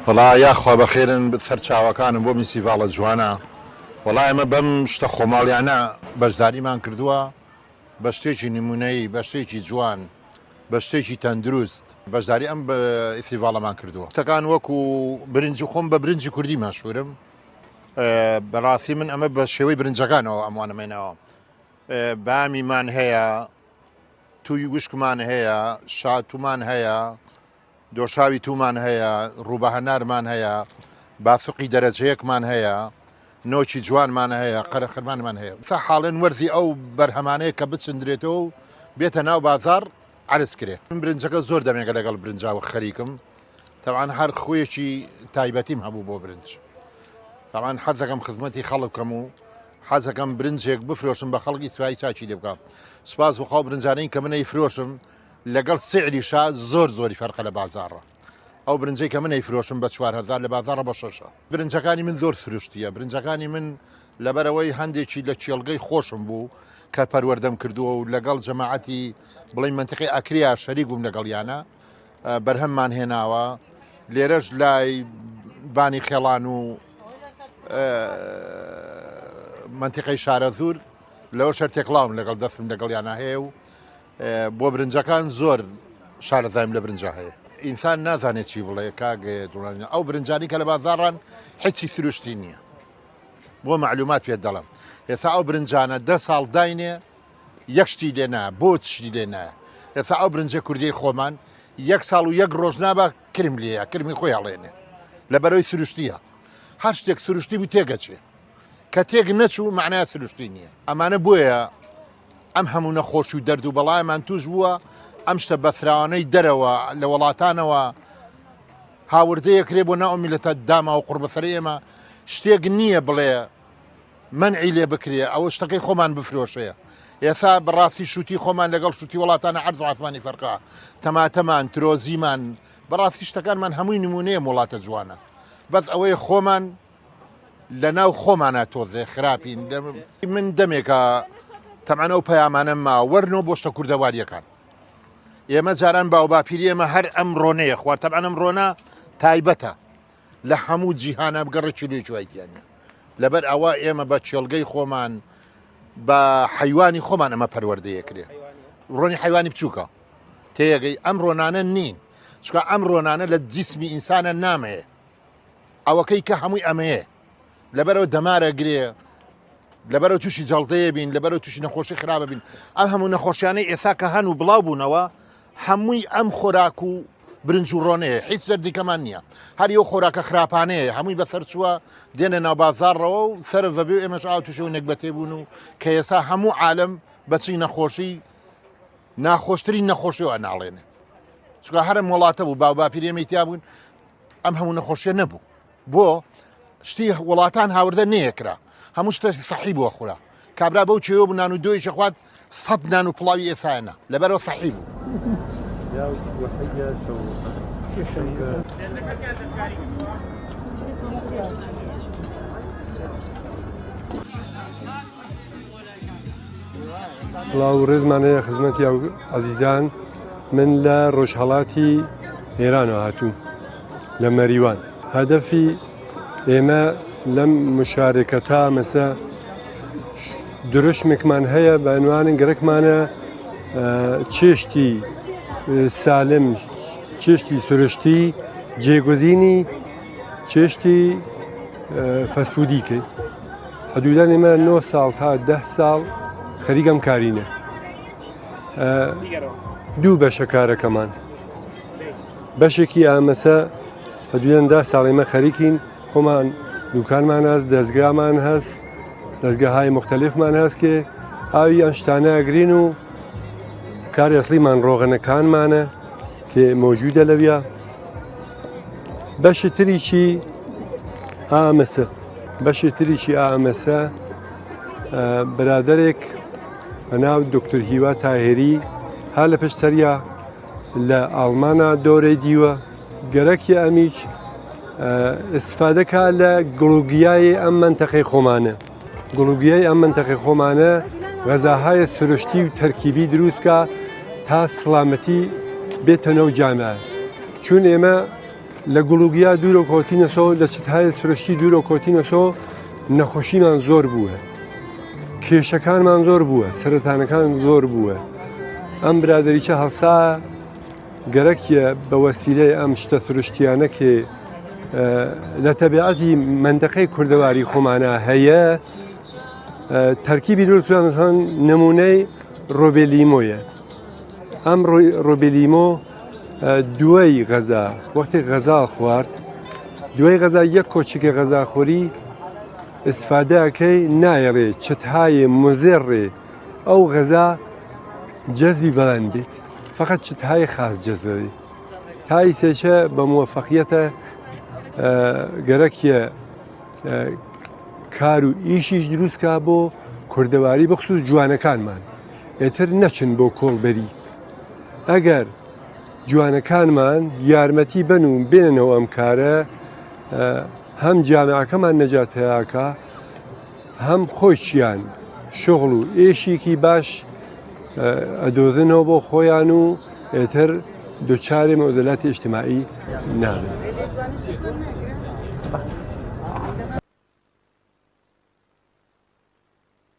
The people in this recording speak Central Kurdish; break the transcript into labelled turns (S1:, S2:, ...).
S1: والله یاخوا بەخێرن سەرچاوەکانم بۆ میسیڤاڵە جوانە وڵای ئەمە بەم شتە خۆماڵیانە بەشداریمان کردووە بە شتێکی نمونەیی بە شتێکی جوان بە شتێکی تەندروست بەشداری ئەم ئیسیڤاڵەمان کردووە شتەکان وەکو برنجی خۆم بە برنجی کوردی مەشهورم بەڕاستی من ئەمە بە شێوەی برنجەکانەوە ئەموانەمێنەوە بامیمان هەیە توی وشکمان هەیە شاتومان هەیە دۆشاوی تومان هەیە ڕووبەهەنارمان هەیە باسوقی دەرەجەیەکمان هەیە نۆکی جوانمان هەیە قەرەخرمانمان هەیە سا حاڵێن وەرزی ئەو بەرهەمانەیە کە بچندرێتەوە و بێتە ناو بازار عرض کرێ من برنجەکە زۆر دەمێگە لەگەڵ برنجاوە خەریکم تەوان هەر خۆیەکی تایبەتیم هەبوو بۆ برنج تەوان حەزەکەم خزمەتی خەڵکەم و حەزەکەم برنجێک بفرۆشم بە خەڵکی سوپای چاکی لێ بکەم سوپاس بخواو برنجانەی کە منەی فرۆشم لەگەڵ سعریشا زۆری فەرقە لە بازاڕە ئەو برنجەی کە منەی فرۆشم بە 4000 لە بازاڕە بە 6 برنجەکانی من زۆر سروشتیە برنجەکانی من لەبەرەوەی هەندێکی لە چێڵگەی خۆشم بوو کە پەروەردەم کردووە و لەگەڵ جەماعەتی بڵێ منتیقی ئەکریا شەریک بووم لەگەڵیانە بەرهەممان هێناوە لێرەش لای بانی خێڵان و منتیقی شارە زور لەوە شەر تێکڵاوم لەگەڵ دەستم لەگەڵیانە هەیە و بۆ برنجەکان زۆر شارەزایم لە برنجە هەیە ئینسان نازانێت چی بڵێ کاگێت ئەو برنجانی کە لە بازاڕان هیچی سروشتی نییە بۆ معلومات پێت دەڵم ئێستا ئەو برنجانە 10 ساڵ داینێ یەکشتی لێنا بۆ چشتی لێنایە ئێستا ئەو برنجە کوردی خۆمان 1 ساڵ و 1 ڕۆژ نابە کرم لێە کرمی خۆی هەڵێنێ لەبەرەوەی سروشتیە هەر شتێک سروشتی بوو تێگەچێ کە تێک نەچوو معنای سروشتی نییە ئەمانە بۆیە ئەم هەموو نەخۆشی و دەرد و بەڵایمان توش بووە ئەم شتە بەسراوانەی دەرەوە لە وڵاتانەوە هاوردەیەکرێ بۆ ناو میلەتە داما و قوربەسەری ئێمە شتێک نییە بڵێ منعی لێ بکرێ ئەوە شتەکەی خۆمان بفرۆشەیە ئێستا بەڕاستی شووتی خۆمان لەگەڵ شووتی وڵاتانە عەرز و عاسمانی فەرقا تەماتەمان ترۆزیمان بەڕاستی شتەکانمان هەمووی نمونەیە وڵاتە جوانە بەس ئەوەی خۆمان لە ناو خۆمانە تۆزێ خراپین من دەمێکە تەمەنە و پەیامانە ما وەرنەوە بۆ شتە کوردەواریەکان ئێمە جاران باو باپیری ئێمە هەر ئەم ڕۆنەیە خوارد تەمەن ئەم ڕۆنە تایبەتە لە هەموو جیهانە بگەڕێکی لێ جوایتیانە لەبەر ئەوە ئێمە بە چێڵگەی خۆمان بە حیوانی خۆمان ئەمە پەروەردەیەکرێ ڕۆنی حیوانی بچووکە تێگەی ئەم ڕۆنانە نین چکە ئەم ڕۆنانە لە جیسمی ئینسانە نامەیە ئەوەکەی کە هەمووی ئەمەیە لەبەرەوە دەمارە گرێ لەبەرەوە تووشی جەڵتەیە بین لەبەرەوە تووشی نەخۆشی خراپە بین ئەم هەموو نەخۆشیانەی ئێستا کە هەن و بڵاو بوونەوە هەمووی ئەم خۆراک و برنج و ڕۆنەیە هیچ زەردیکەمان نییە هەر یەو خۆراکە خراپانەیە هەمووی بەسەر چووە دێنە ناو بازاڕەوە و سەر بەبێ ئێمەش ئاو تووشەوە نەکبەتێ بوون و کە ئێستا هەموو عالەم بەچی نەخۆشی ناخۆشترین نەخۆشیەوە ناڵێنێ چکە هەرم وڵاتە بوو باو باپیری ئێمەی تیا بوون ئەم هەموو نەخۆشیە نەبوو بۆ شتی وڵاتان هاوردە نەیەکرا هەموو شتێکی سەحی بووە خورا کابرا بەو چێوە بوو نان و دۆیشە خوات 100 نان و پڵاوی ئێسایەنە لەبەرەوە سەحی بوو
S2: بڵاو ڕێزمانەیە خزمەتی ئەو عەزیزان من لە ڕۆژهەڵاتی ئێرانەوە هاتووم لە مەریوان هەدەفی ئێمە لەم مشارکەتە مەسە درشمێکمان هەیە بە عنوانن گەرەکمانە چێشتی سالم چێشتی سروشتی جێگوزینی چێشتی فەسفودی کرد حدودان ئێمە 9 ساڵ تا 10 ساڵ خەریکەم کارینە دوو بەشە کارەکەمان بەشێکی ئامەسە حدودان 10 ساڵ ئێمە خەریکین خۆمان دوکانمان هەست دەستگامان هەست دەستگاهای مختلفمان هەست کە ئاوی ئەم شتانە ئەگرین و کاری ئەسڵیمان ڕۆغنەکانمانە کە مۆجودە لەویا بەشی تریشی ئامەسە بەشی تریشی ئامەسە برادێک بە ناو دکتۆر هیوا تاهێری ها لە پشت سەریا لە ئاڵمانە دۆرەی دیوە گەرەکی ئەمیش استفادەکە لە گڵوگیای ئەم منتەقەی خۆمانە گڵوگیای ئەم منتەقەی خۆمانە غەزاهای سروشتی و تەرکیبی دروستکە تا سڵامەتی بێتە نەو جامعە. چون ئێمە لە گوڵوگیا دوورە کۆتینەسەوە لە چتهای سروشتی دوورە کۆتینەسەوە نەخۆشیمان زۆر بووە، کێشەکانمان زۆر بووە، سەرەتانەکان زۆر بووە. ئەم برادەریچە هەڵسا گەرەکیە بە وەسیلەی ئەم شتە سروشتیانە کێ لە تەبیعەتی مەندەقەی کوردەواری خۆمانە هەیە تەرکیبی دروستکردن نمونەی ڕۆبێلیمۆیە. ئەم ڕۆبێلیمۆ دوای غەزا وەختی غەزا خوارد دوای غەزا یەک کۆچێکی غەزاخۆری ئستفادەکەی نایەڕێ چتهای مزێڕێ ئەو غەزا جەزبی بەڵند بێت فقط چتهای خاص جەزبەوێ تای سێچە بە موفەقیەتە گەرەکیە کار و ئیشیش دروستکە بۆ کوردەواری بەخصوص جوانەکانمان ئێتر نەچن بۆ کۆڵبەری. ئەگەر جوانەکانمان یارمەتی بن و بێنەوە ئەم کارە هەم جامعەکەمان نەجات هەیەکە هەم خۆشیان شغڵ و ئێشێکی باش ئەدۆزنەوە بۆ خۆیان و ئێتر دووچارێ مەوزەلاتی ئیجتیماعی نابن.